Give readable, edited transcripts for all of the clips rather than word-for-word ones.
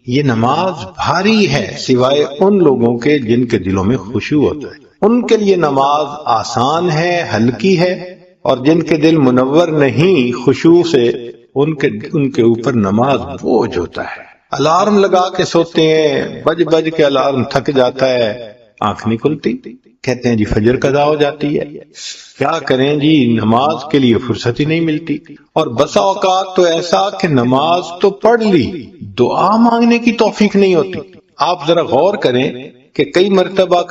یہ نماز بھاری ہے سوائے ان لوگوں کے جن کے دلوں میں خشوع ہوتا ہے، ان کے لیے نماز آسان ہے، ہلکی ہے، اور جن کے دل منور نہیں خشوع سے ان کے اوپر نماز بوجھ ہوتا ہے۔ الارم لگا کے سوتے ہیں، بج بج کے الارم تھک جاتا ہے، آنکھ نہیں کھلتی، کہتے ہیں جی فجر قضا ہو جاتی ہے، کیا کریں جی نماز کے لیے فرصت ہی نہیں ملتی۔ اور بسا اوقات تو ایسا کہ نماز تو پڑھ لی، دعا مانگنے کی توفیق نہیں ہوتی۔ آپ ذرا غور کریں کہ کئی مرتبہ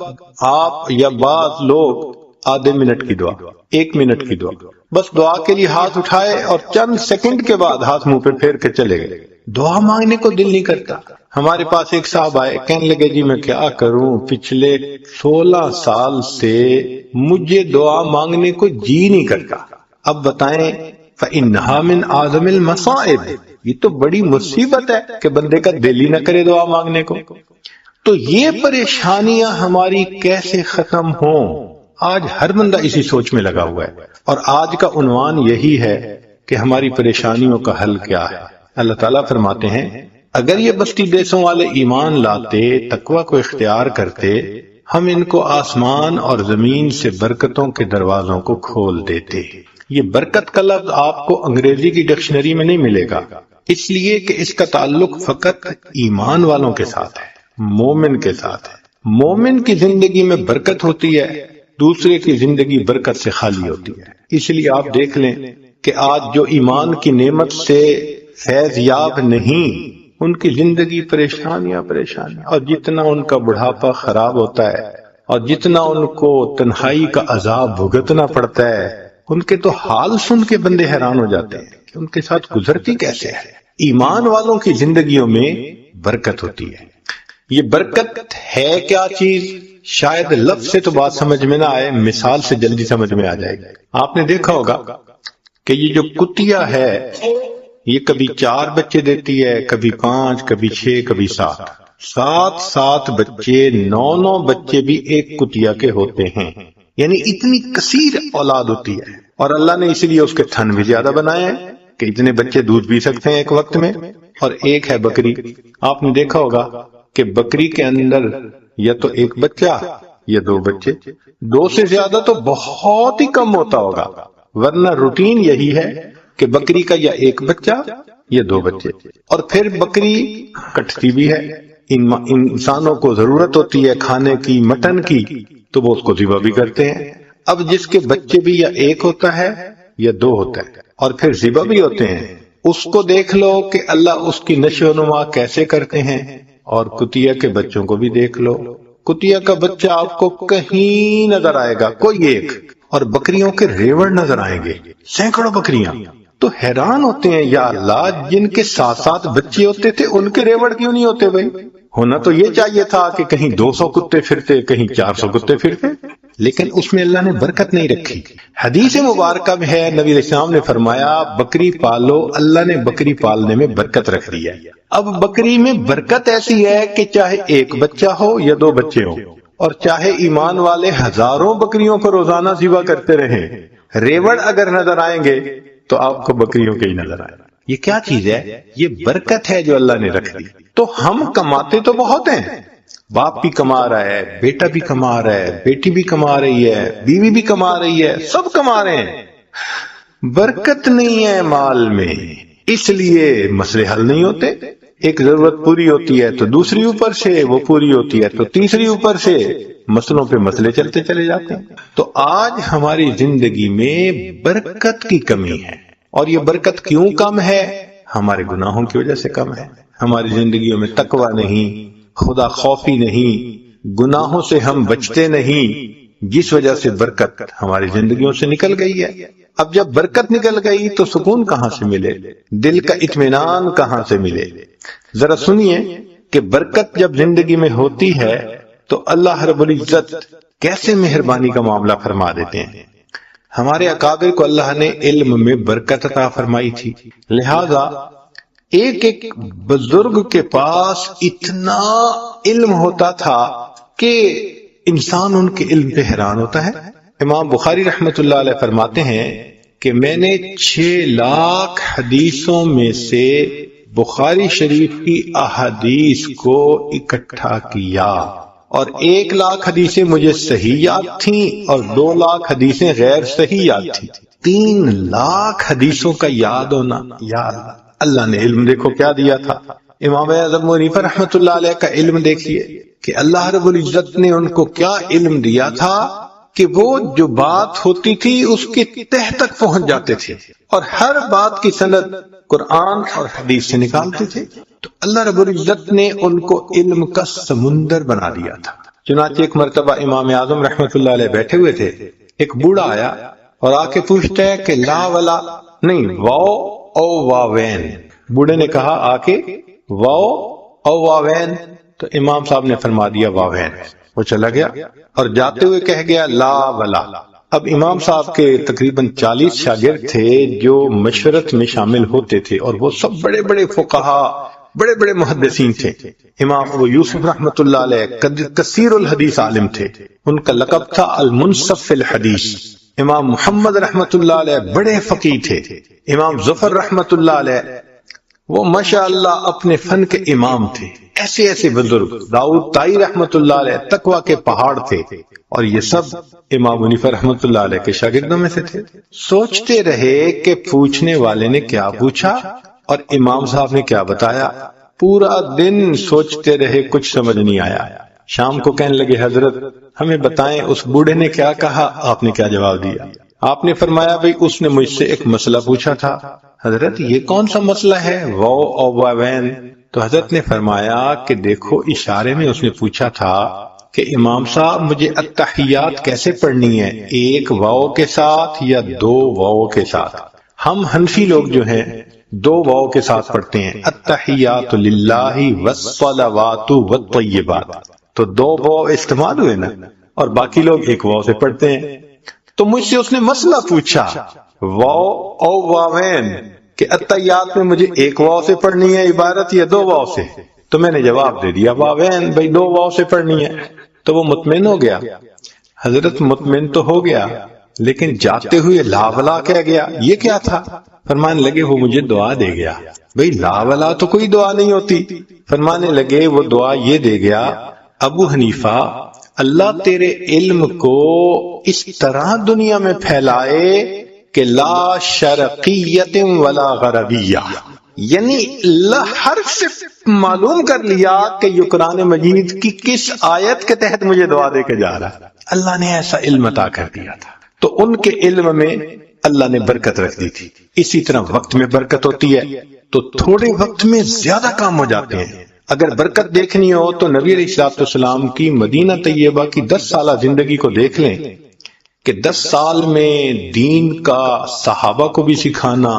آپ یا بعض لوگ آدھے منٹ کی دعا، 1 منٹ کی دعا، بس دعا کے لیے ہاتھ اٹھائے اور چند سیکنڈ کے بعد ہاتھ منہ پہ پھیر کے چلے گئے، دعا مانگنے کو دل نہیں کرتا۔ ہمارے پاس ایک صاحب آئے، کہنے لگے جی میں کیا کروں، پچھلے 16 سال سے مجھے دعا مانگنے کو جی نہیں کرتا۔ اب بتائیں فَإِنَّهَا مِنْ أَعْظَمِ الْمَصَائِبِ، یہ تو بڑی مصیبت ہے کہ بندے کا دل ہی نہ کرے دعا مانگنے کو۔ تو یہ پریشانیاں ہماری کیسے ختم ہوں؟ آج ہر بندہ اسی سوچ میں لگا ہوا ہے، اور آج کا عنوان یہی ہے کہ ہماری پریشانیوں کا حل کیا ہے۔ اللہ تعالیٰ فرماتے ہیں اگر یہ بستی دیسوں والے ایمان لاتے، تقوی کو اختیار کرتے، ہم ان کو آسمان اور زمین سے برکتوں کے دروازوں کو کھول دیتے۔ یہ برکت کا لفظ آپ کو انگریزی کی ڈکشنری میں نہیں ملے گا، اس لیے کہ اس کا تعلق فقط ایمان والوں کے ساتھ ہے، مومن کے ساتھ ہے۔ مومن کی زندگی میں برکت ہوتی ہے، دوسرے کی زندگی برکت سے خالی ہوتی ہے۔ اس لیے آپ دیکھ لیں کہ آج جو ایمان کی نعمت سے فیض یاب نہیں، ان کی زندگی پریشانیاں، اور جتنا ان کا بڑھاپا خراب ہوتا ہے اور جتنا ان کو تنہائی کا عذاب بھگتنا پڑتا ہے، ان کے تو حال سن کے بندے حیران ہو جاتے ہیں کہ ان کے ساتھ گزرتی کیسے ہے۔ ایمان والوں کی زندگیوں میں برکت ہوتی ہے۔ یہ برکت ہے کیا چیز؟ شاید لفظ سے تو بات سمجھ میں نہ آئے، مثال سے جلدی سمجھ میں آ جائے گی۔ آپ نے دیکھا ہوگا کہ یہ جو کتیا ہے یہ کبھی 4 بچے دیتی ہے، کبھی 5، کبھی 6، کبھی 7۔ 7 بچے، 9 بچے بھی ایک کتیا کے ہوتے ہیں، یعنی اتنی کثیر اولاد ہوتی ہے۔ اور اللہ نے اسی لیے اس کے تھن بھی زیادہ بنائے ہیں کہ اتنے بچے دودھ پی سکتے ہیں ایک وقت میں۔ اور ایک ہے بکری، آپ نے دیکھا ہوگا کہ بکری کے اندر یا تو ایک بچہ یا 2 بچے، 2 سے زیادہ تو بہت ہی کم ہوتا ہوگا، ورنہ روٹین یہی ہے کہ بکری کا یا ایک بچہ یا 2 بچے۔ اور پھر بکری کٹتی بھی ہے، انسانوں کو ضرورت ہوتی ہے کھانے کی، مٹن کی، تو وہ اس کو ذبح بھی کرتے ہیں۔ اب جس کے بچے بھی یا ایک ہوتا ہے یا 2 ہوتا ہے اور پھر ذبح بھی ہوتے ہیں، اس کو دیکھ لو کہ اللہ اس کی نشو و نما کیسے کرتے ہیں۔ اور کتیا کے بچوں کو بھی دیکھ لو، کتیا کا بچہ آپ کو کہیں نظر آئے گا کوئی ایک، اور بکریوں کے ریوڑ نظر آئیں گے، سینکڑوں بکریاں۔ تو حیران ہوتے ہیں یا اللہ جن کے 7 بچے ہوتے تھے ان کے ریوڑ کیوں نہیں ہوتے؟ بھائی ہونا تو یہ چاہیے تھا کہ کہیں 200 کتے پھرتے، کہیں 400 کتے پھرتے، لیکن اس میں اللہ نے برکت نہیں رکھی۔ حدیث مبارکہ میں ہے نبی علیہ السلام نے فرمایا بکری پالو، اللہ نے بکری پالنے میں برکت رکھ دی ہے۔ اب بکری میں برکت ایسی ہے کہ چاہے ایک بچہ ہو یا 2 بچے ہوں، اور چاہے ایمان والے ہزاروں بکریوں کو روزانہ ذبح کرتے رہیں، ریوڑ اگر نظر آئیں گے تو آپ کو بکریوں کے ہی نظر آئے۔ یہ کیا چیز ہے؟ یہ برکت ہے جو اللہ نے رکھ دی۔ تو ہم کماتے تو بہت ہیں، باپ بھی کما رہا ہے، بیٹا بھی کما رہا ہے، بیٹی بھی کما رہی ہے، بیوی بھی کما رہی ہے، سب کما رہے ہیں، برکت نہیں ہے مال میں، اس لیے مسئلے حل نہیں ہوتے۔ ایک ضرورت پوری ہوتی ہے تو دوسری اوپر سے، وہ پوری ہوتی ہے تو تیسری اوپر سے، مسئلوں پہ مسئلے چلتے چلے جاتے ہیں۔ تو آج ہماری زندگی میں برکت کی کمی ہے، اور یہ برکت کیوں کم ہے؟ ہمارے گناہوں کی وجہ سے کم ہے۔ ہماری زندگیوں میں تقوی نہیں، خدا خوفی نہیں، گناہوں سے ہم بچتے نہیں، جس وجہ سے برکت ہماری زندگیوں سے نکل گئی ہے۔ اب جب برکت نکل گئی تو سکون کہاں سے ملے؟ دل کا اطمینان کہاں سے ملے؟ ذرا سنیے کہ برکت جب زندگی میں ہوتی ہے تو اللہ رب العزت کیسے مہربانی کا معاملہ فرما دیتے ہیں۔ ہمارے اکابر کو اللہ نے علم میں برکت عطا فرمائی تھی، لہذا ایک بزرگ کے پاس اتنا علم ہوتا تھا کہ انسان ان کے علم پہ حیران ہوتا ہے۔ امام بخاری رحمت اللہ علیہ فرماتے ہیں کہ میں نے 6 لاکھ حدیثوں میں سے بخاری شریف کی احادیث کو اکٹھا کیا، اور 1,00,000 حدیثیں مجھے صحیح یاد تھیں اور 2,00,000 حدیثیں غیر صحیح یاد تھیں۔ 3,00,000 حدیثوں کا یاد ہونا، یا اللہ نے علم دیکھو کیا دیا تھا۔ امام اعظم ابو حنیفہ رحمۃ اللہ علیہ کا علم دیکھیے کہ اللہ رب العزت نے ان کو کیا علم دیا تھا کہ وہ جو بات ہوتی تھی اس کے تہ تک پہنچ جاتے تھے، اور ہر بات کی سند قرآن اور حدیث سے نکالتے تھے۔ تو اللہ رب العزت نے ان کو علم کا سمندر بنا دیا تھا۔ چنانچہ ایک مرتبہ امام اعظم رحمۃ اللہ علیہ بیٹھے ہوئے تھے، ایک بوڑھا آیا اور آ کے پوچھتا ہے کہ لا ولا نہیں، واو او واوین۔ بوڑھے نے کہا آ کے واو او واوین، تو امام صاحب نے فرما دیا واوین۔ وہ چلا گیا اور جاتے ہوئے کہہ گیا لا ولا۔ اب امام صاحب کے تقریباً 40 شاگرد تھے جو مشورت میں شامل ہوتے تھے، اور وہ سب بڑے بڑے فقہا، بڑے بڑے محدثین تھے۔ امام ابو یوسف رحمۃ اللہ علیہ کثیر الحدیث عالم تھے، ان کا لقب تھا المنصف فی الحدیث۔ امام محمد رحمۃ اللہ علیہ بڑے فقیہ تھے۔ امام ظفر رحمۃ اللہ علیہ وہ ماشاءاللہ اپنے فن کے امام تھے۔ ایسے ایسے بزرگ، داؤد طائی رحمۃ اللہ علیہ تقوی کے پہاڑ تھے، اور یہ سب امام حنیفہ رحمۃ اللہ علیہ کے شاگردوں میں سے تھے۔ سوچتے رہے کہ پوچھنے والے نے کیا پوچھا اور امام صاحب نے کیا بتایا۔ پورا دن سوچتے رہے، کچھ سمجھ نہیں آیا۔ شام کو کہنے لگے حضرت ہمیں بتائیں اس بوڑھے نے کیا کہا، آپ نے کیا جواب دیا؟ آپ نے فرمایا بھئی اس نے مجھ سے ایک مسئلہ پوچھا تھا۔ حضرت یہ کون سا مسئلہ ہے واو او واوین؟ تو حضرت نے فرمایا کہ دیکھو اشارے میں اس نے پوچھا تھا کہ امام صاحب مجھے التحیات کیسے پڑھنی ہے، ایک واو کے ساتھ یا 2 واو کے ساتھ؟ ہم حنفی لوگ جو ہیں 2 واو کے ساتھ پڑھتے ہیں، التحیات للہ والصلوات والطیبات، تو 2 واو استعمال ہوئے نا، اور باقی لوگ 1 واو سے پڑھتے ہیں۔ تو مجھ سے اس نے مسئلہ پوچھا واو او واوین کہ التحیات میں مجھے 1 واو سے پڑھنی ہے عبارت یا 2 واو سے؟ تو میں نے جواب دے دیا واوین، بھئی 2 واو سے پڑھنی ہے۔ تو وہ مطمئن ہو گیا۔ حضرت مطمئن تو ہو گیا، لیکن جاتے ہوئے لا ولا کہہ گیا، یہ کیا تھا؟ فرمانے لگے وہ مجھے دعا دے گیا۔ بھئی لا ولا تو کوئی دعا نہیں ہوتی۔ فرمانے لگے وہ دعا یہ دے گیا، ابو حنیفہ اللہ تیرے علم کو اس طرح دنیا میں پھیلائے کہ لا شرقیت ولا غربیہ، یعنی اللہ حرف سے معلوم کر لیا کہ یہ قرآن مجید کی کس آیت کے تحت مجھے دعا دے کے جا رہا ہے۔ اللہ نے ایسا علم عطا کر دیا تھا۔ تو ان کے علم میں اللہ نے برکت رکھ دی تھی۔ اسی طرح وقت میں برکت ہوتی ہے تو تھوڑے وقت میں زیادہ کام ہو جاتے ہیں۔ اگر برکت دیکھنی ہو تو نبی علیہ الصلوۃ والسلام کی مدینہ طیبہ کی 10 سالہ زندگی کو دیکھ لیں کہ 10 سال میں دین کا صحابہ کو بھی سکھانا،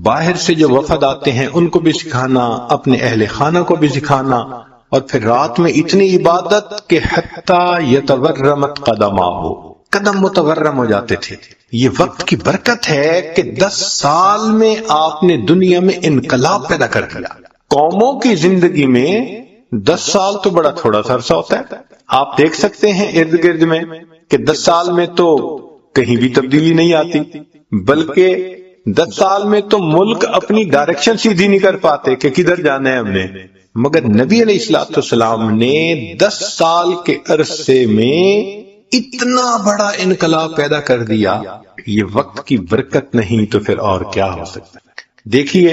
باہر سے جو وفد آتے ہیں ان کو بھی سکھانا، اپنے اہل خانہ کو بھی سکھانا، اور پھر رات میں اتنی عبادت کہ حتی یتورمت قدماہ، قدم متورم ہو جاتے تھے۔ یہ وقت کی برکت ہے کہ 10 سال میں آپ نے دنیا میں انقلاب پیدا کر دیا۔ قوموں کی زندگی میں 10 سال تو بڑا تھوڑا سا عرصہ ہوتا ہے۔ آپ دیکھ سکتے ہیں ارد گرد میں کہ 10 سال میں تو کہیں بھی تبدیلی نہیں آتی، بلکہ 10 سال میں تو ملک اپنی ڈائریکشن سیدھی نہیں کر پاتے کہ کدھر جانا ہے ہم نے۔ مگر نبی علیہ الصلوۃ والسلام نے 10 سال کے عرصے میں اتنا بڑا انقلاب پیدا کر دیا۔ یہ وقت کی برکت نہیں تو پھر اور کیا ہو سکتا ہے؟ دیکھیے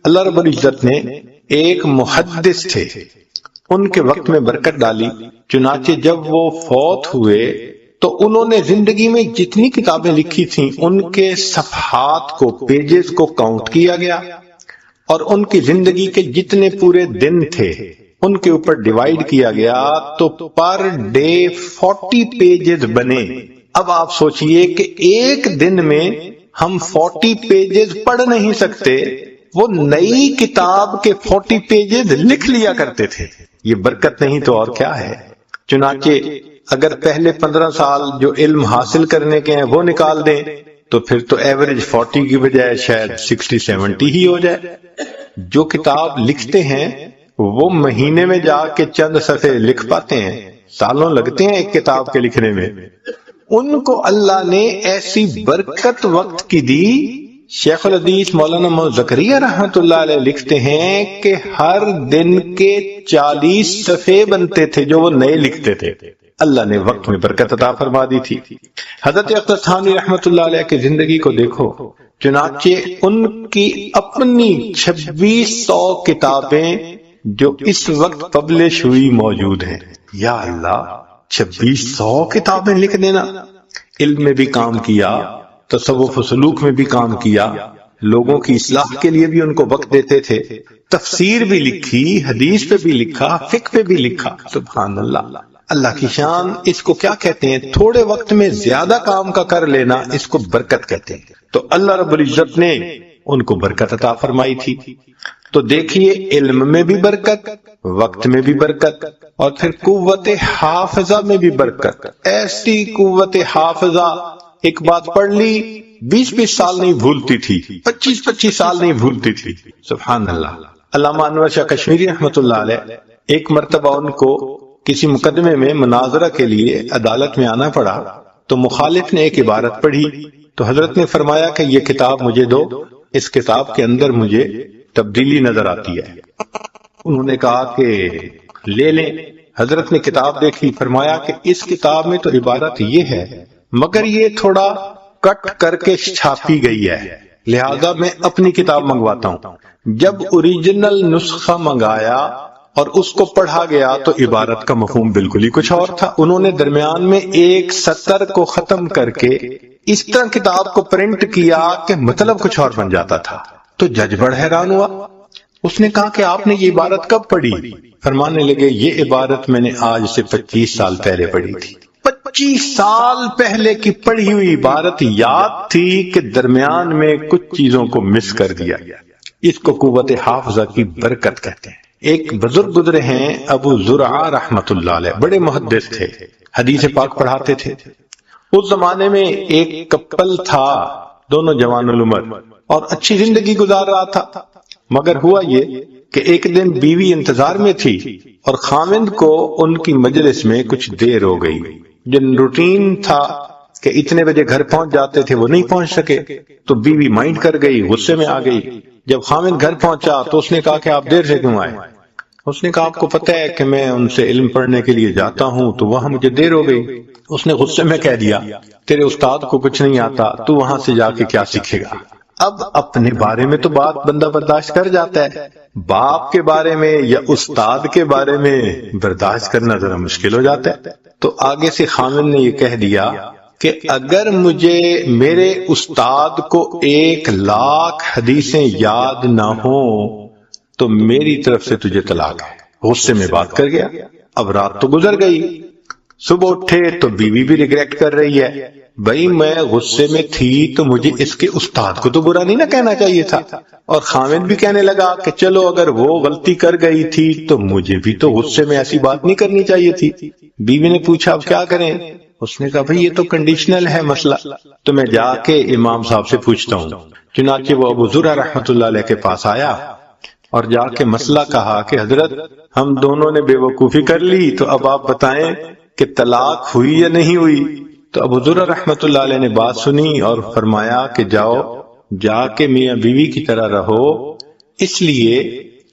اللہ رب العزت نے ایک محدث تھے، ان کے وقت میں برکت ڈالی۔ چنانچہ جب وہ فوت ہوئے تو انہوں نے زندگی میں جتنی کتابیں لکھی تھیں ان کے صفحات کو، پیجز کو کاؤنٹ کیا گیا، اور ان کی زندگی کے جتنے پورے دن تھے ان کے اوپر ڈیوائیڈ کیا گیا، تو پر ڈے 40 پیجز بنے۔ اب آپ سوچئے کہ ایک دن میں ہم 40 پیجز پڑھ نہیں سکتے، وہ نئی کتاب کے 40 پیجز لکھ لیا کرتے تھے۔ یہ برکت نہیں تو اور کیا ہے؟ چنانچہ اگر پہلے 15 سال جو علم حاصل کرنے کے ہیں وہ نکال دیں تو پھر تو ایوریج 40 کی بجائے شاید 60-70 ہی ہو جائے۔ جو کتاب لکھتے ہیں وہ مہینے میں جا کے چند صفحے لکھ پاتے ہیں، سالوں لگتے ہیں ایک کتاب کے لکھنے میں۔ ان کو اللہ نے ایسی برکت وقت کی دی شیخ الحدیث مولانا محمد زکریا رحمۃ اللہ علیہ لکھتے ہیں کہ ہر دن کے 40 صفحے بنتے تھے جو وہ نئے لکھتے تھے. اللہ نے وقت میں برکت عطا فرما دی تھی. حضرت اختر تھانوی رحمۃ اللہ علیہ کی زندگی کو دیکھو، چنانچہ ان کی اپنی 2600 کتابیں جو اس وقت پبلش ہوئی موجود ہیں. یا اللہ، 2600 کتابیں لکھ دینا. علم میں بھی کام کیا، تصوف و سلوک میں بھی کام کیا، لوگوں کی اصلاح کے لیے بھی ان کو وقت دیتے تھے، تفسیر بھی لکھی، حدیث پہ بھی لکھا، فقہ پہ بھی لکھا. سبحان اللہ، اللہ کی شان. اس کو کیا کہتے ہیں؟ تھوڑے وقت میں زیادہ کام کا کر لینا، اس کو برکت کہتے ہیں. تو اللہ رب العزت نے ان کو برکت عطا فرمائی تھی. تو دیکھیے، علم میں بھی برکت، وقت میں بھی برکت، اور پھر قوت حافظہ میں بھی برکت. ایسی قوت حافظہ، ایک بات پڑھ لی 20 سال نہیں بھولتی تھی، 25 سال نہیں بھولتی تھی. سبحان اللہ. علامہ انور شاہ کشمیری رحمۃ اللہ علیہ، ایک مرتبہ ان کو کسی مقدمے میں مناظرہ کے لیے عدالت میں آنا پڑا، تو مخالف نے ایک عبارت پڑھی تو حضرت نے فرمایا کہ یہ کتاب مجھے دو، اس کتاب کے اندر مجھے تبدیلی نظر آتی ہے. انہوں نے کہا کہ لے لیں. حضرت نے کتاب دیکھی، فرمایا کہ اس کتاب میں تو عبارت یہ ہے، مگر یہ تھوڑا کٹ کر کے چھاپی گئی ہے، لہذا میں اپنی کتاب منگواتا ہوں. جب اوریجنل نسخہ منگایا اور اس کو پڑھا گیا تو عبارت کا مفہوم بالکل ہی کچھ اور تھا. انہوں نے درمیان میں ایک سطر کو ختم کر کے اس طرح کتاب کو پرنٹ کیا کہ مطلب کچھ اور بن جاتا تھا. تو جج بڑا حیران ہوا. اس نے کہا کہ آپ نے یہ عبارت کب پڑھی؟ فرمانے لگے، یہ عبارت میں نے آج سے 25 سال پہلے پڑھی تھی. 25 سال پہلے کی پڑھی ہوئی عبارت یاد تھی کہ درمیان میں کچھ چیزوں کو مس کر دیا. اس کو قوت حافظہ کی برکت کہتے ہیں. ایک بزرگ گزرے ہیں ابو زرعہ رحمت اللہ علیہ، بڑے محدث تھے، حدیث پاک پڑھاتے تھے. اس زمانے میں ایک کپل تھا، دونوں جوان العمر، اور اچھی زندگی گزار رہا تھا. مگر ہوا یہ کہ ایک دن بیوی انتظار میں تھی اور خاوند کو ان کی مجلس میں کچھ دیر ہو گئی. جن روٹین تھا کہ اتنے بجے گھر پہنچ جاتے تھے وہ نہیں پہنچ سکے، تو بیوی مائنڈ کر گئی، غصے میں آ گئی. جب خاوند گھر پہنچا تو اس نے کہا کہ آپ دیر سے کیوں آئے؟ اس نے کہا آپ کو پتہ ہے کہ میں ان سے علم پڑھنے کے لیے جاتا ہوں تو وہاں مجھے دیر ہو گئی. اس نے غصے میں کہہ دیا، تیرے استاد کو کچھ نہیں آتا، تو وہاں سے جا کے کیا سیکھے گا؟ اب اپنے بارے میں تو بات بندہ برداشت کر جاتا ہے، باپ کے بارے میں یا استاد کے بارے میں برداشت کرنا ذرا مشکل ہو جاتا ہے. تو آگے سے خاوند نے یہ کہہ دیا کہ اگر مجھے میرے استاد کو 1,00,000 حدیثیں یاد نہ ہوں تو میری طرف سے تجھے طلاق ہے. غصے میں بات کر گیا. اب رات تو گزر گئی، صبح اٹھے تو بیوی بھی ریگریٹ کر رہی ہے، بھائی میں غصے میں تھی تو مجھے اس کے استاد کو تو برا نہیں نہ کہنا چاہیے تھا. اور خاوند بھی کہنے لگا کہ چلو اگر وہ غلطی کر گئی تھی تو مجھے بھی تو غصے میں ایسی بات نہیں کرنی چاہیے تھی. بیوی نے پوچھا اب کیا کریں؟ اس نے کہا بھائی یہ تو کنڈیشنل ہے مسئلہ، تو میں جا کے امام صاحب سے پوچھتا ہوں. چنانچہ وہ ابو زرعہ رحمۃ اللہ علیہ کے پاس آیا اور جا کے مسئلہ کہا کہ حضرت ہم دونوں نے بے وقوفی کر لی، تو اب آپ بتائیں کہ طلاق ہوئی یا نہیں ہوئی؟ تو ابو زرعہ رحمۃ اللہ علیہ نے بات سنی اور فرمایا کہ جاؤ جا کے میاں بیوی کی طرح رہو، اس لیے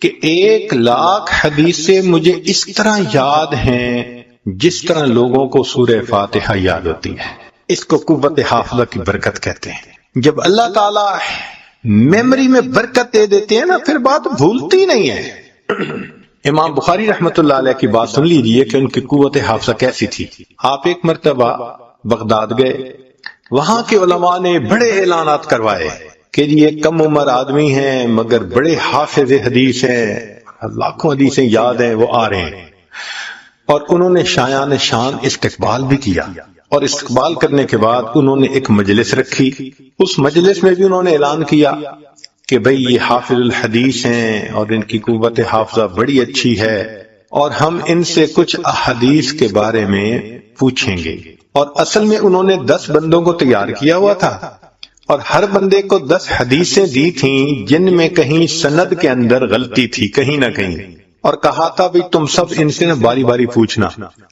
کہ 1,00,000 حدیثیں مجھے اس طرح یاد ہیں جس طرح لوگوں کو سورہ فاتحہ یاد ہوتی ہے. اس کو قوت حافظہ کی برکت کہتے ہیں. جب اللہ تعالیٰ میموری میں برکت دے دیتے ہیں نا، پھر بات بھولتی نہیں ہے. امام بخاری رحمت اللہ علیہ کی بات سن لیجیے کہ ان کی قوت حافظہ کیسی تھی. آپ ایک مرتبہ بغداد گئے، وہاں کے علماء نے بڑے اعلانات کروائے کہ یہ کم عمر آدمی ہیں مگر بڑے حافظ حدیث ہیں، لاکھوں حدیثیں یاد ہیں، وہ آ رہے ہیں. اور انہوں نے شایان شان استقبال بھی کیا، اور استقبال کرنے کے بعد انہوں نے ایک مجلس رکھی. اس مجلس میں بھی انہوں نے اعلان کیا کہ بھئی یہ حافظ الحدیث ہیں اور ان کی قوت حافظہ بڑی اچھی ہے، اور ہم ان سے کچھ احادیث کے بارے میں پوچھیں گے. اور اصل میں انہوں نے 10 بندوں کو تیار کیا ہوا تھا، اور ہر بندے کو 10 حدیثیں دی تھیں جن میں کہیں سند کے اندر غلطی تھی کہیں نہ کہیں، اور کہا تھا بھی تم سب ان سے باری باری پوچھنا.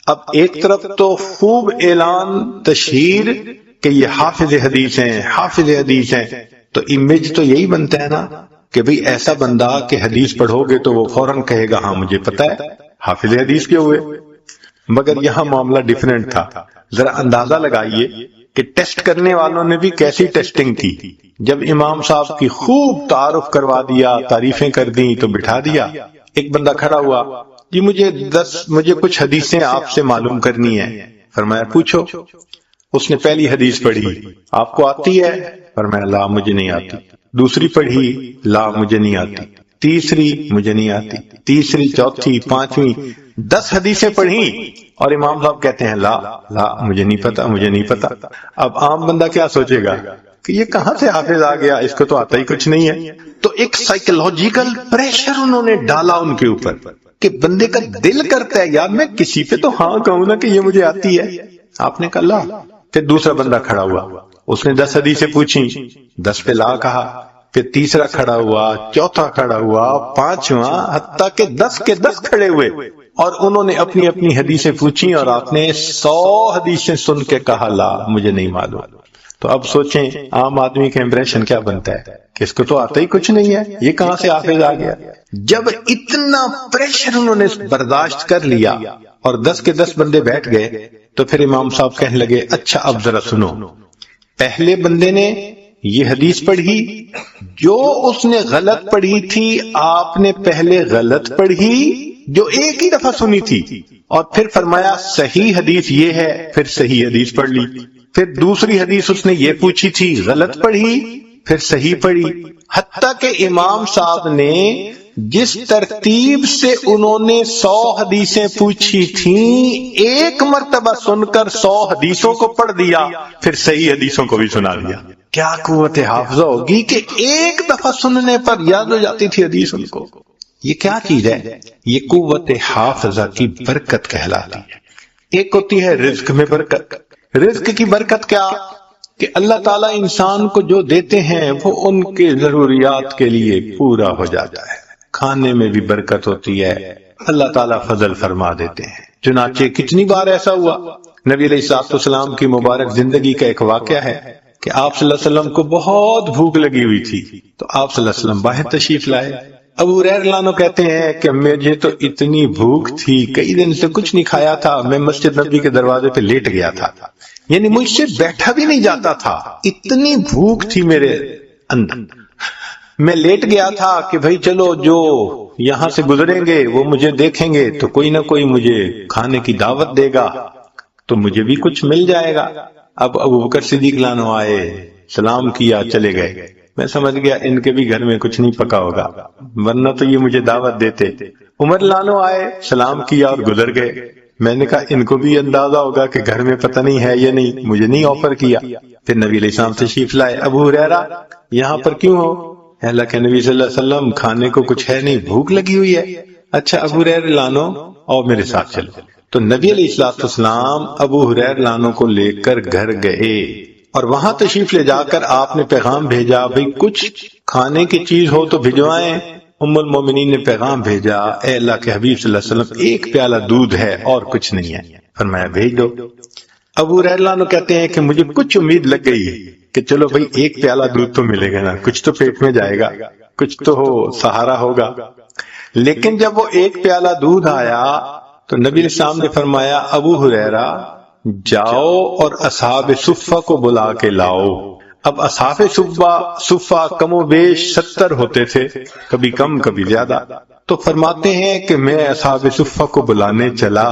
اب ایک طرف تو خوب اعلان تشہیر کہ یہ حافظ حدیث ہیں، حافظ حدیث ہیں، تو امیج تو یہی بنتا ہے نا کہ بھئی ایسا بندہ کہ حدیث پڑھو گے تو وہ فوراً کہے گا ہاں مجھے پتا ہے، حافظ حدیث کے ہوئے. مگر یہاں معاملہ ڈیفرنٹ تھا. ذرا اندازہ لگائیے کہ ٹیسٹ کرنے والوں نے بھی کیسی ٹیسٹنگ کی. جب امام صاحب کی خوب تعارف کروا دیا، تعریفیں کر دیں تو بٹھا دیا. ایک بندہ کھڑا ہوا، جی مجھے کچھ حدیثیں آپ سے معلوم کرنی ہے. فرمایا پوچھو. اس نے پہلی حدیث پڑھی، آپ کو آتی ہے؟ فرمایا لا مجھے نہیں آتی. دوسری پڑھی، لا مجھے نہیں آتی. تیسری مجھے نہیں آتی. تیسری، چوتھی، پانچویں، 10 حدیثیں پڑھی اور امام صاحب کہتے ہیں لا مجھے نہیں پتا، مجھے نہیں پتا. اب عام بندہ کیا سوچے گا کہ یہ کہاں سے حافظ آ گیا، اس کو تو آتا ہی کچھ نہیں ہے. تو ایک سائیکولوجیکل پریشر انہوں نے ڈالا ان کے اوپر کہ بندے کا دل کرتا ہے یار میں کسی پہ تو ہاں کہوں نا کہ یہ مجھے آتی ہے. آپ نے کہا لا. پھر دوسرا بندہ کھڑا ہوا، اس نے 10 حدیثیں پوچھی، 10 پہ لا کہا. پھر تیسرا کھڑا ہوا، چوتھا کھڑا ہوا، پانچواں، حتیٰ کہ 10 کے 10 کھڑے ہوئے اور انہوں نے اپنی اپنی حدیثیں پوچھی اور آپ نے 100 حدیثیں سن کے کہا لا مجھے نہیں معلوم. تو اب سوچیں عام آدمی کا امپریشن کیا بنتا ہے کہ اس کو تو آتا ہی کچھ نہیں ہے، یہ کہاں سے حافظ آ گیا. جب اتنا پریشر انہوں نے برداشت کر لیا اور 10 کے 10 بندے بیٹھ گئے تو پھر امام صاحب کہنے لگے اچھا اب ذرا سنو. پہلے بندے نے یہ حدیث پڑھی، جو اس نے غلط پڑھی تھی آپ نے پہلے غلط پڑھی جو ایک ہی دفعہ سنی تھی، اور پھر فرمایا صحیح حدیث یہ ہے، پھر صحیح حدیث پڑھ لی. پھر دوسری حدیث اس نے یہ پوچھی تھی، غلط پڑھی، پھر صحیح پڑھی. حتیٰ کہ امام صاحب نے جس ترتیب سے انہوں نے 100 حدیثیں پوچھی تھیں ایک مرتبہ سن کر 100 حدیثوں کو پڑھ دیا، پھر صحیح حدیثوں کو بھی سنا دیا. کیا قوت حافظہ ہوگی کہ ایک دفعہ سننے پر یاد ہو جاتی تھی حدیث ان کو. یہ کیا چیز ہے؟ یہ قوت حافظہ کی برکت کہلاتی ہے. ایک ہوتی ہے رزق میں برکت. رزق کی برکت کیا کہ اللہ تعالیٰ انسان کو جو دیتے ہیں وہ ان کے ضروریات کے لیے پورا ہو جاتا ہے. کھانے میں بھی برکت ہوتی ہے، اللہ تعالیٰ فضل فرما دیتے ہیں. چنانچہ کتنی بار ایسا ہوا، نبی علیہ السلام کی مبارک زندگی کا ایک واقعہ ہے کہ آپ صلی اللہ علیہ وسلم کو بہت بھوک لگی ہوئی تھی تو آپ صلی اللہ علیہ وسلم باہر تشریف لائے. ابو ہریرہ رضی اللہ عنہ کہتے ہیں کہ مجھے تو اتنی بھوک تھی، کئی دن سے کچھ نہیں کھایا تھا، میں مسجد نبی کے دروازے پہ لیٹ گیا تھا، یعنی مجھ سے بیٹھا بھی نہیں جاتا تھا، اتنی بھوک تھی میرے اندر. میں لیٹ گیا تھا کہ بھئی چلو جو یہاں سے گزریں گے وہ مجھے دیکھیں گے تو کوئی نہ کوئی مجھے کھانے کی دعوت دے گا تو مجھے بھی کچھ مل جائے گا. اب ابو بکر صدیق رضی اللہ عنہ آئے، سلام کیا، چلے گئے. میں سمجھ گیا ان کے بھی گھر میں کچھ نہیں پکا ہوگا ورنہ تو یہ مجھے دعوت دیتے. عمر رضی اللہ عنہ آئے، سلام کیا اور گزر گئے. میں نے کہا ان کو بھی اندازہ ہوگا کہ گھر میں پتہ نہیں ہے یا نہیں، مجھے نہیں آفر کیا. پھر نبی علیہ السلام تشریف لائے. ابو ہریرہ یہاں پر کیوں ہو؟ اللہ کے نبی صلی اللہ علیہ وسلم کھانے کو کچھ ہے نہیں، بھوک لگی ہوئی ہے. اچھا ابو ہریرہ رضی اللہ عنہ اور میرے ساتھ چلو. تو نبی علیہ السلام ابو ہریرہ رضی اللہ عنہ کو لے کر گھر گئے اور وہاں تشریف لے جا کر آپ نے پیغام بھیجا بھئی کچھ کھانے کی چیز ہو تو بھجوائیں. ام المومنین نے پیغام بھیجا، اے اللہ کے حبیب صلی اللہ علیہ وسلم ایک پیالہ دودھ ہے اور کچھ نہیں ہے. فرمایا بھیج دو. ابو ہریرہ رضی اللہ عنہ کہتے ہیں کہ مجھے کچھ امید لگ گئی کہ چلو بھئی ایک پیالہ دودھ تو ملے گا نا، کچھ تو پیٹ میں جائے گا، کچھ تو سہارا ہوگا. لیکن جب وہ ایک پیالہ دودھ آیا تو نبی علیہ السلام نے فرمایا ابو ہریرہ جاؤ اور اصحاب صفہ کو بلا کے لاؤ. اب اصحاب صفہ کم و بیش 70 ہوتے تھے، کبھی کم کبھی زیادہ. تو فرماتے ہیں کہ میں اصحاب صفہ کو بلانے چلا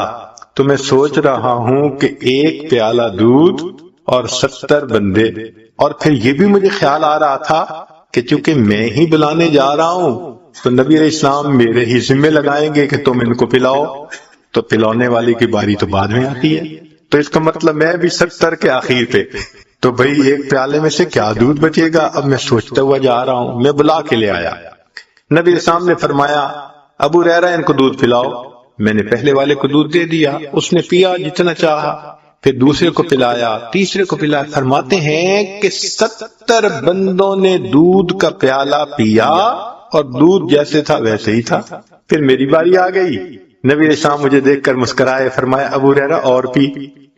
تو میں سوچ رہا ہوں کہ ایک پیالہ دودھ اور 70 بندے، اور پھر یہ بھی مجھے خیال آ رہا تھا کہ چونکہ میں ہی بلانے جا رہا ہوں تو نبی علیہ السلام میرے ہی ذمہ لگائیں گے کہ تم ان کو پلاؤ، تو پلانے والی کی باری تو بعد میں آتی ہے. تو اس کا مطلب میں بھی 70 کے آخر پہ، تو بھئی ایک پیالے میں سے کیا دودھ بچے گا. اب میں سوچتا ہوا جا رہا ہوں، میں بلا کے لے آیا. نبی علیہ السلام نے فرمایا ابو ہریرہ ان کو دودھ پلاؤ. میں نے پہلے والے کو دودھ دے دیا، اس نے پیا جتنا چاہا، پھر دوسرے کو پلایا، تیسرے کو پلایا. فرماتے ہیں کہ 70 بندوں نے دودھ کا پیالہ پیا اور دودھ جیسے تھا ویسے ہی تھا. پھر میری باری آ گئی. نبی علیہ السلام مجھے دیکھ کر مسکرائے، فرمایا ابو ہریرہ اور پی.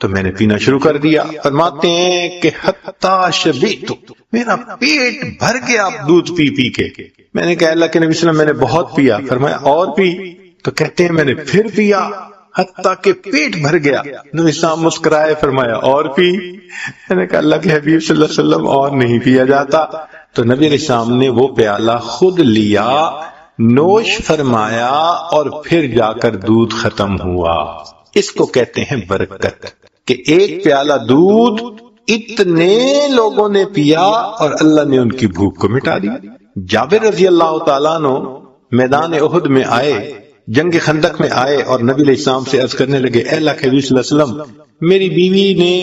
تو میں نے پینا شروع کر دیا۔ فرماتے ہیں کہ حتی شبعت، میرا پیٹ بھر گیا دودھ پی پی کے۔ میں نے کہا اللہ کے نبی صلی اللہ علیہ وسلم میں نے بہت پیا۔ فرمایا اور پی؟ تو کہتے ہیں میں نے پھر پیا حتیٰ کہ پیٹ بھر گیا۔ نبی صاحب مسکرائے، فرمایا اور پی؟ میں نے کہا اللہ کے حبیب صلی اللہ علیہ وسلم اور نہیں پیا جاتا۔ تو نبی علیہ السلام نے وہ پیالہ خود لیا، نوش فرمایا، اور پھر جا کر دودھ ختم ہوا۔ اس کو کہتے ہیں برکت، کہ ایک پیالہ دودھ اتنے لوگوں نے پیا اور اللہ نے ان کی بھوک کو مٹا دی۔ جابر رضی اللہ تعالیٰ عنہ میدان احد میں آئے، جنگ خندق میں آئے، اور نبی علیہ السلام سے عرض کرنے لگے اے اللہ کے حبیب صلی اللہ علیہ وسلم، میری بیوی نے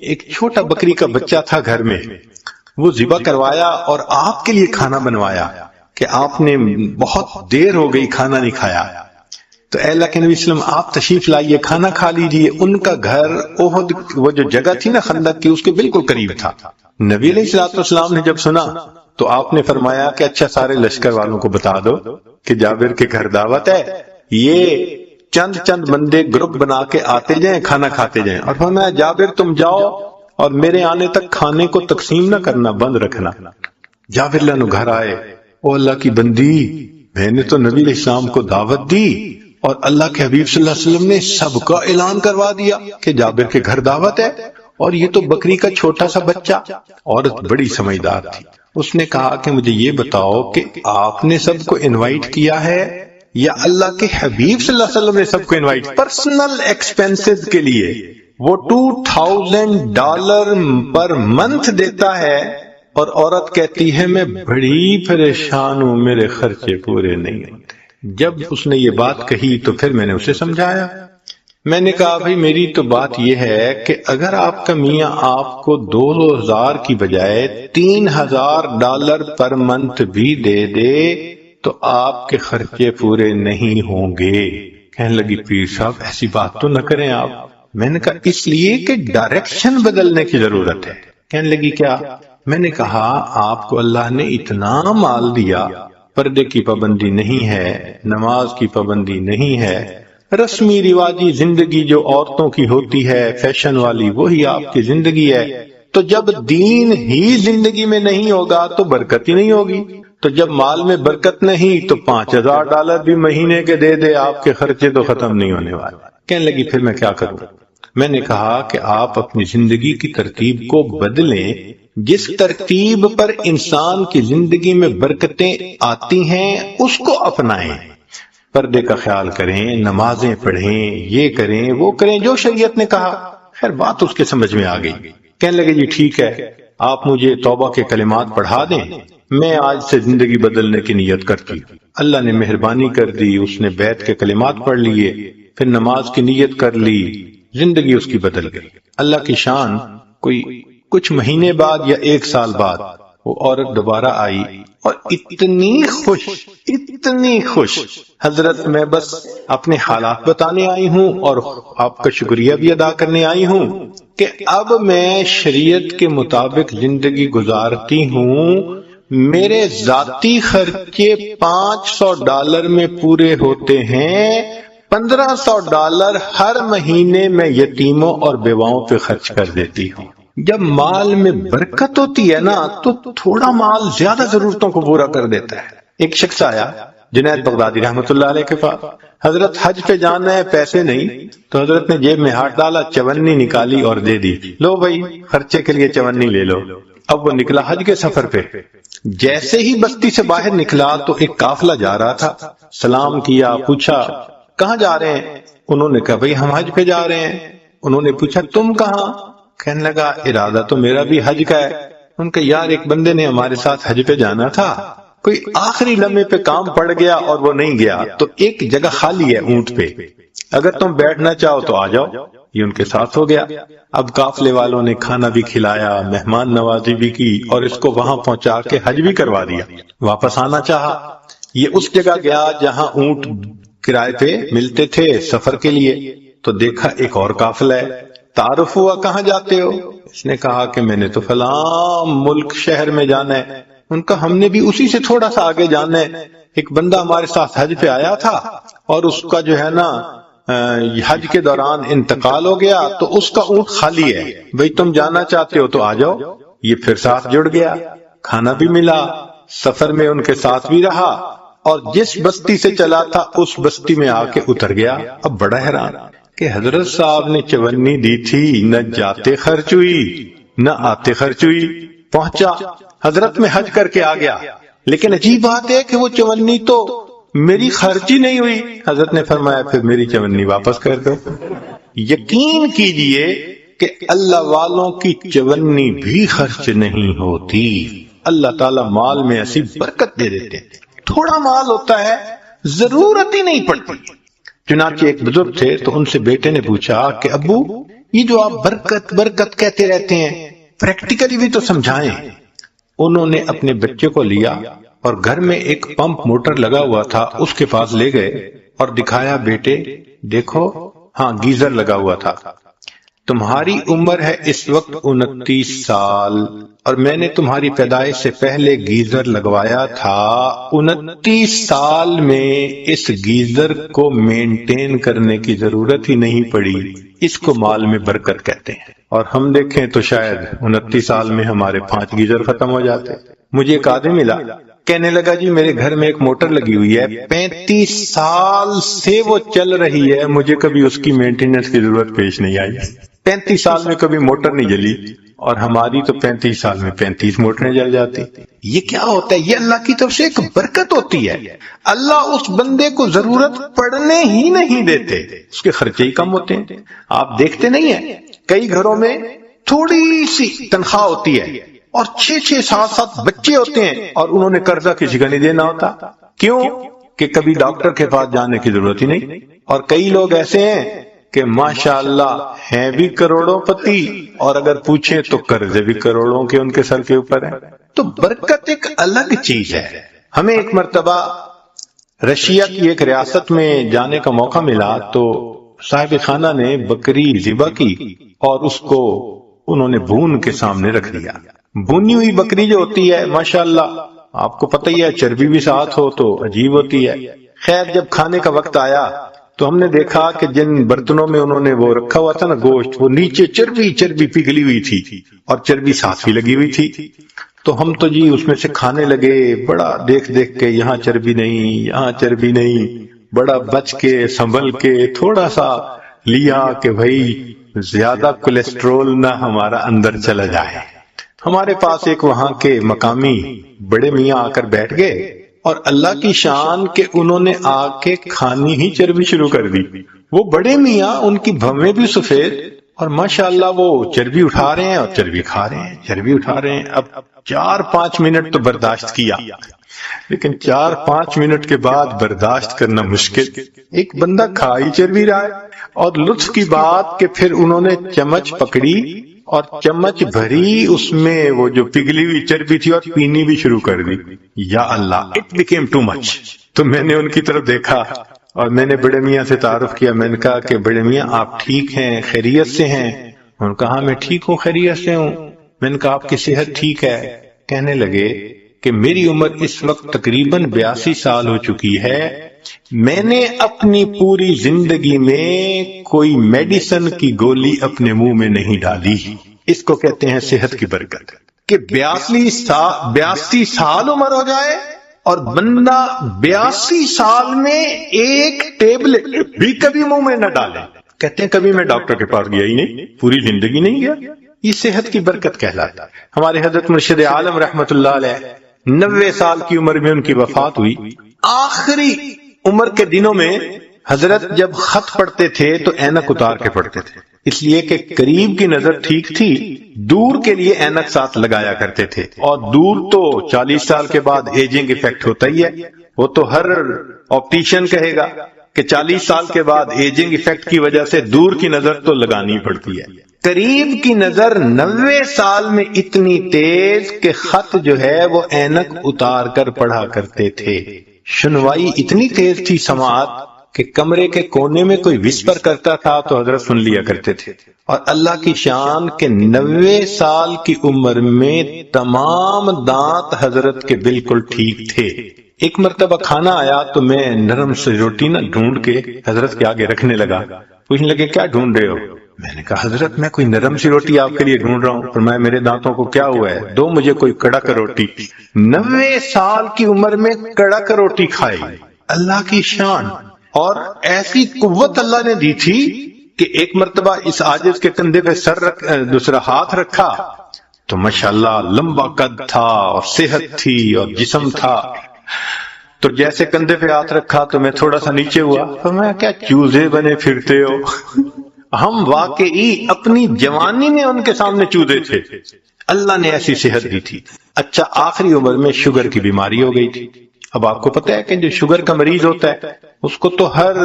ایک چھوٹا بکری کا بچہ تھا گھر میں، وہ ذبح کروایا اور آپ کے لیے کھانا بنوایا کہ آپ نے بہت دیر ہو گئی کھانا نہیں کھایا، تو اے اللہ کے نبی صلی اللہ علیہ وسلم آپ تشریف لائیے، کھانا کھا لیجیے۔ ان کا گھر احد، وہ جو جگہ تھی نا خندق کی، اس کے بالکل قریب تھا۔ نبی علیہ السلام نے جب سنا تو آپ نے فرمایا کہ اچھا سارے لشکر والوں کو بتا دو کہ جابر کے گھر دعوت ہے، یہ چند بندے گروپ بنا کے آتے جائیں، کھانا کھاتے جائیں، اور فرمایا جابر تم جاؤ اور میرے آنے تک کھانے کو تقسیم نہ کرنا، بند رکھنا۔ جابر لانو گھر آئے، او اللہ کی بندی، میں نے تو نبی علیہ السلام کو دعوت دی اور اللہ کے حبیب صلی اللہ علیہ وسلم نے سب کا اعلان کروا دیا کہ جابر کے گھر دعوت ہے، اور یہ تو بکری کا چھوٹا سا بچہ۔ عورت بڑی سمجھدار تھی، اس نے کہا کہ مجھے یہ بتاؤ کہ آپ نے سب کو انوائٹ کیا ہے یا اللہ کے حبیب صلی اللہ علیہ وسلم نے سب کو انوائٹ؟ پرسنل ایکسپینسز کے لیے وہ $2000 پر منتھ دیتا ہے، اور عورت کہتی ہے میں بڑی پریشان ہوں، میرے خرچے پورے نہیں ہوتے۔ جب اس نے یہ بات کہی تو پھر میں نے اسے سمجھایا، میں نے کہا بھائی میری تو بات یہ ہے کہ اگر آپ کا میاں آپ کو 2000 کی بجائے $3000 پر منتھ بھی دے دے تو آپ کے خرچے پورے نہیں ہوں گے۔ کہنے لگی پیر صاحب ایسی بات تو نہ کریں آپ۔ میں نے کہا اس لیے کہ ڈائریکشن بدلنے کی ضرورت ہے۔ کہنے لگی کیا؟ میں نے کہا آپ کو اللہ نے اتنا مال دیا، پردے کی پابندی نہیں ہے، نماز کی پابندی نہیں ہے، رسمی رواجی زندگی جو عورتوں کی ہوتی ہے فیشن والی وہی آپ کی زندگی ہے، تو جب دین ہی زندگی میں نہیں ہوگا تو برکت ہی نہیں ہوگی، تو جب مال میں برکت نہیں تو $5000 بھی مہینے کے دے دے آپ کے خرچے تو ختم نہیں ہونے والے۔ کہنے لگی پھر میں کیا کروں؟ میں نے کہا کہ آپ اپنی زندگی کی ترتیب کو بدلیں، جس ترتیب پر انسان کی زندگی میں برکتیں آتی ہیں اس کو اپنائیں، پردے کا خیال کریں، نمازیں پڑھیں، یہ کریں وہ کریں جو شریعت نے کہا۔ خیر بات اس کے سمجھ میں آ گئی، کہنے لگے جی ٹھیک ہے آپ مجھے توبہ کے کلمات پڑھا دیں، میں آج سے زندگی بدلنے کی نیت کرتی۔ اللہ نے مہربانی کر دی، اس نے بیت کے کلمات پڑھ لیے، پھر نماز کی نیت کر لی، زندگی اس کی بدل گئی۔ اللہ کی شان، کوئی کچھ مہینے بعد یا 1 سال بعد وہ عورت دوبارہ آئی اور اتنی خوش، حضرت میں بس اپنے حالات بتانے آئی ہوں اور آپ کا شکریہ بھی ادا کرنے آئی ہوں کہ اب میں شریعت کے مطابق زندگی گزارتی ہوں، میرے ذاتی خرچے $500 میں پورے ہوتے ہیں، $1500 ہر مہینے میں یتیموں اور بیواؤں پہ خرچ کر دیتی ہوں۔ جب مال میں برکت ہوتی ہے نا تو تھوڑا مال زیادہ ضرورتوں کو پورا کر دیتا ہے۔ ایک شخص آیا جنید بغدادی رحمۃ اللہ علیہ کے پاس، حضرت حج پہ جانا ہے، پیسے نہیں، تو حضرت نے جیب میں ہاتھ ڈالا، 54 نکالی اور دے دی، لو بھائی خرچے کے لیے 54 لے لو۔ اب وہ نکلا حج کے سفر پہ، جیسے ہی بستی سے باہر نکلا تو ایک قافلہ جا رہا تھا، سلام کیا، پوچھا کہاں جا رہے ہیں؟ انہوں نے کہا بھائی ہم حج پہ جا رہے ہیں۔ انہوں نے پوچھا تم کہاں؟ کہنے لگا ارادہ تو میرا بھی حج کا ہے۔ ان کا یار ایک بندے نے ہمارے ساتھ حج پہ جانا تھا، کوئی آخری لمحے پہ کام پڑ گیا اور وہ نہیں گیا، تو ایک جگہ خالی ہے اونٹ پہ، اگر تم بیٹھنا چاہو تو آ جاؤ۔ یہ ان کے ساتھ ہو گیا۔ اب قافلے والوں نے کھانا بھی کھلایا، مہمان نوازی بھی کی اور اس کو وہاں پہنچا کے حج بھی کروا دیا۔ واپس آنا چاہا، یہ اس جگہ گیا جہاں اونٹ کرائے پہ ملتے تھے سفر کے لیے، تو دیکھا ایک اور قافلہ ہے، تعارف ہوا کہاں جاتے ہو؟ اس نے کہا کہ میں نے تو فلاں ملک شہر میں جانا ہے۔ ان کا ہم نے بھی اسی سے تھوڑا سا آگے جانا ہے، ایک بندہ ہمارے ساتھ حج پہ آیا تھا اور اس کا جو ہے نا حج کے دوران انتقال ہو گیا تو اس کا اونٹ خالی ہے، بھئی تم جانا چاہتے ہو تو آ جاؤ۔ یہ پھر ساتھ جڑ گیا، کھانا بھی ملا، سفر میں ان کے ساتھ بھی رہا، اور جس بستی سے چلا تھا اس بستی میں آ کے اتر گیا۔ اب بڑا حیران کہ حضرت صاحب نے چونی دی تھی، نہ جاتے خرچ ہوئی نہ آتے خرچ ہوئی۔ پہنچا، حضرت میں حج کر کے آ گیا، لیکن عجیب بات ہے کہ وہ چونی تو میری خرچ ہی نہیں ہوئی۔ حضرت نے فرمایا پھر میری چونی واپس کر دو۔ یقین کیجئے کہ اللہ والوں کی چونی بھی خرچ نہیں ہوتی۔ اللہ تعالیٰ مال میں ایسی برکت دے دیتے ہیں، تھوڑا مال ہوتا ہے ضرورت ہی نہیں پڑتی۔ چنانچہ ایک بزرگ تھے تو ان سے بیٹے نے پوچھا کہ ابو یہ جو آپ برکت برکت کہتے رہتے ہیں پریکٹیکلی بھی تو سمجھائیں۔ انہوں نے اپنے بچے کو لیا اور گھر میں ایک پمپ موٹر لگا ہوا تھا، اس کے پاس لے گئے اور دکھایا، بیٹے دیکھو، ہاں گیزر لگا ہوا تھا، تمہاری عمر ہے اس وقت 29 سال اور میں نے تمہاری پیدائش سے پہلے گیزر لگوایا تھا۔ 29 سال میں اس گیزر کو مینٹین کرنے کی ضرورت ہی نہیں پڑی، اس کو مال میں برکت کہتے ہیں۔ اور ہم دیکھیں تو شاید 29 سال میں ہمارے 5 گیزر ختم ہو جاتے۔ مجھے ایک آدمی ملا، کہنے لگا جی میرے گھر میں ایک موٹر لگی ہوئی ہے، 35 سال سے وہ چل رہی ہے، مجھے کبھی اس کی مینٹیننس کی ضرورت پیش نہیں آئی۔ 35 سال میں کبھی موٹر نہیں جلی، اور ہماری تو 35 سال میں 35 موٹریں جل جاتی۔ یہ کیا ہوتا ہے؟ یہ اللہ کی طرف سے ایک برکت ہوتی ہے۔ اللہ اس بندے کو ضرورت پڑنے ہی نہیں دیتے، اس کے خرچے ہی کم ہوتے ہیں۔ آپ دیکھتے نہیں ہیں کئی گھروں میں تھوڑی سی تنخواہ ہوتی ہے اور 6-6 7-7 بچے ہوتے ہیں اور انہوں نے قرضہ کسی کا نہیں دینا ہوتا۔ کیوں؟ کہ کبھی ڈاکٹر کے پاس جانے کی ضرورت ہی نہیں۔ اور کئی لوگ ایسے ہیں کہ ماشاءاللہ ہیں بھی کروڑوں پتی، اور اگر پوچھیں تو قرضے بھی کروڑوں کے ان کے سر کے اوپر ہیں۔ تو برکت ایک الگ چیز ہے۔ ہمیں ایک مرتبہ رشیا کی ایک ریاست میں جانے کا موقع ملا تو صاحب خانہ نے بکری ذبح کی اور اس کو انہوں نے بھون کے سامنے رکھ دیا۔ بھونی ہوئی بکری جو ہوتی ہے ماشاءاللہ آپ کو پتہ ہی ہے، چربی بھی ساتھ ہو تو عجیب ہوتی ہے۔ خیر جب کھانے کا وقت آیا تو ہم نے دیکھا کہ جن برتنوں میں انہوں نے وہ رکھا ہوا تھا نا گوشت، وہ نیچے چربی پگھلی ہوئی تھی اور چربی ساتھ بھی لگی ہوئی تھی۔ تو ہم تو جی اس میں سے کھانے لگے، بڑا دیکھ کے یہاں چربی نہیں یہاں چربی نہیں، بڑا بچ کے سنبھل کے تھوڑا سا لیا کہ بھائی زیادہ کولیسٹرول نہ ہمارا اندر چلا جائے۔ ہمارے پاس ایک وہاں کے مقامی بڑے میاں آ کر بیٹھ گئے اور اللہ کی شان کہ انہوں نے آ کے کھانی ہی چربی شروع کر دی۔ وہ بڑے میاں، ان کی بھویں بھی سفید، اور ماشاءاللہ وہ چربی اٹھا رہے ہیں اور چربی کھا رہے ہیں، چربی اٹھا رہے ہیں۔ اب 4-5 منٹ تو برداشت کیا، لیکن 4-5 منٹ کے بعد برداشت کرنا مشکل۔ ایک بندہ کھا ہی چربی رہا ہے، اور لطف کی بات کہ پھر انہوں نے چمچ پکڑی اور چمچ بھری اس میں وہ جو پگھلی ہوئی چربی تھی اور پینی بھی شروع کر دی۔ یا اللہ، اٹ بیکیم ٹو مچ۔ تو میں نے ان کی طرف دیکھا اور میں نے بڑے میاں سے تعارف کیا۔ میں نے کہا کہ بڑے میاں آپ ٹھیک ہیں، خیریت سے ہیں؟ انہوں نے کہا میں ٹھیک ہوں، خیریت سے ہوں۔ میں نے کہا آپ کی صحت ٹھیک ہے؟ کہنے لگے کہ میری عمر اس وقت تقریباً 82 سال ہو چکی ہے، میں نے اپنی پوری زندگی میں کوئی میڈیسن کی گولی اپنے منہ میں نہیں ڈالی۔ اس کو کہتے ہیں صحت کی برکت، کہ 82 سال عمر ہو جائے اور بندہ 82 سال میں ایک ٹیبلٹ بھی کبھی منہ میں نہ ڈالے۔ کہتے ہیں کبھی میں ڈاکٹر کے پاس گیا ہی نہیں، پوری زندگی نہیں گیا۔ یہ صحت کی برکت کہلاتا۔ ہمارے حضرت مرشد عالم رحمت اللہ علیہ 90 سال کی عمر میں ان کی وفات ہوئی۔ آخری عمر کے دنوں میں حضرت جب خط پڑھتے تھے تو اینک اتار کے پڑھتے تھے، اس لیے کہ قریب کی نظر ٹھیک تھی، دور کے لیے اینک ساتھ لگایا کرتے تھے۔ اور دور تو 40 سال کے بعد ایجنگ ایفیکٹ ہوتا ہی ہے، وہ تو ہر آپٹیشین کہے گا کہ 40 سال کے بعد ایجنگ ایفیکٹ کی وجہ سے دور کی نظر تو لگانی پڑتی ہے۔ قریب کی نظر 90 سال میں اتنی تیز کہ خط جو ہے وہ اینک اتار کر پڑھا کرتے تھے۔ سنوائی اتنی تیز تھی سماعت کہ کمرے کے کونے میں کوئی وسپر کرتا تھا تو حضرت سن لیا کرتے تھے۔ اور اللہ کی شان کہ 90 سال کی عمر میں تمام دانت حضرت کے بالکل ٹھیک تھے۔ ایک مرتبہ کھانا آیا تو میں نرم سی روٹی نا ڈھونڈ کے حضرت کے آگے رکھنے لگا. پوچھنے لگے کیا ڈھونڈ رہے ہو؟ میں نے کہا حضرت میں کوئی نرم سی روٹی آپ کے لیے ڈھونڈ رہا ہوں. فرمایا میرے دانتوں کو کیا ہوا ہے؟ دو مجھے کوئی کڑک روٹی. 90 سال کی عمر میں کڑک روٹی کھائی. اللہ کی شان. اور ایسی قوت اللہ نے دی تھی کہ ایک مرتبہ اس عاجز کے کندھے پہ دوسرا ہاتھ رکھا تو ماشاءاللہ لمبا قد تھا اور صحت تھی اور جسم تھا. تو جیسے کندھے پہ ہاتھ رکھا تو میں تھوڑا سا نیچے ہوا. فرمایا کیا چوزے بنے پھرتے ہو؟ ہم واقعی اپنی جوانی میں ان کے سامنے چوزے تھے. اللہ نے ایسی صحت دی تھی. اچھا آخری عمر میں شوگر کی بیماری ہو گئی تھی. اب آپ کو پتہ ہے کہ جو شوگر کا مریض ہوتا ہے اس کو تو ہر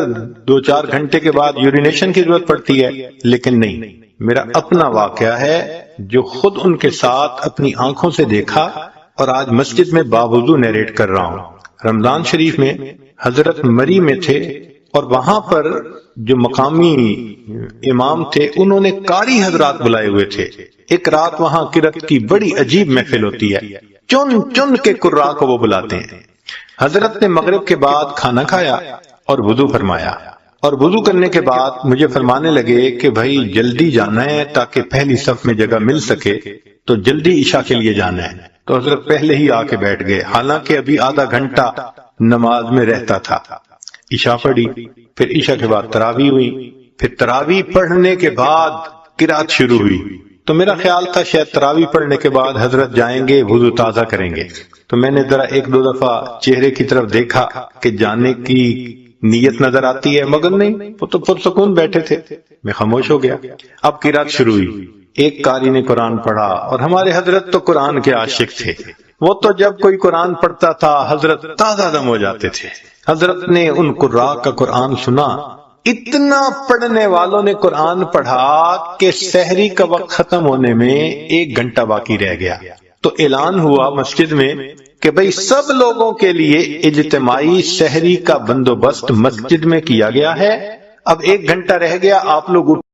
2-4 گھنٹے کے بعد یورینیشن کی ضرورت پڑتی ہے، لیکن نہیں. میرا اپنا واقعہ ہے جو خود ان کے ساتھ اپنی آنکھوں سے دیکھا اور آج مسجد میں باوضو نیریٹ کر رہا ہوں. رمضان شریف میں حضرت مری میں تھے اور وہاں پر جو مقامی امام تھے انہوں نے قاری حضرات بلائے ہوئے تھے. ایک رات وہاں قرات کی بڑی عجیب محفل ہوتی ہے، چن چن کے قراء کو وہ بلاتے ہیں. حضرت نے مغرب کے بعد کھانا کھایا اور وضو فرمایا، اور وضو کرنے کے بعد مجھے فرمانے لگے کہ بھائی جلدی جانا ہے تاکہ پہلی صف میں جگہ مل سکے، تو جلدی عشاء کے لیے جانا ہے. تو حضرت پہلے ہی آ کے بیٹھ گئے، حالانکہ ابھی آدھا گھنٹہ نماز میں رہتا تھا. عشاء پڑھی، پھر عشاء کے بعد تراویح ہوئی، پھر تراویح پڑھنے کے بعد قرات شروع ہوئی. تو میرا خیال تھا شاید تراویح پڑھنے کے بعد حضرت جائیں گے وضو تازہ کریں گے. تو میں نے ذرا 1-2 دفعہ چہرے کی طرف دیکھا کہ جانے کی نیت نظر آتی ہے، مگر نہیں، وہ تو پرسکون بیٹھے تھے. میں خاموش ہو گیا. اب قرات شروع ہوئی. ایک قاری نے قرآن پڑھا، اور ہمارے حضرت تو قرآن کے عاشق تھے. وہ تو جب کوئی قرآن پڑھتا تھا حضرت تازہ دم ہو جاتے تھے. حضرت نے ان قراء کا قرآن سنا. اتنا پڑھنے والوں نے قرآن پڑھا کہ سحری کا وقت ختم ہونے میں 1 گھنٹہ باقی رہ گیا. تو اعلان ہوا مسجد میں کہ بھئی سب لوگوں کے لیے اجتماعی سحری کا بندوبست مسجد میں کیا گیا ہے. اب 1 گھنٹہ رہ گیا، آپ لوگ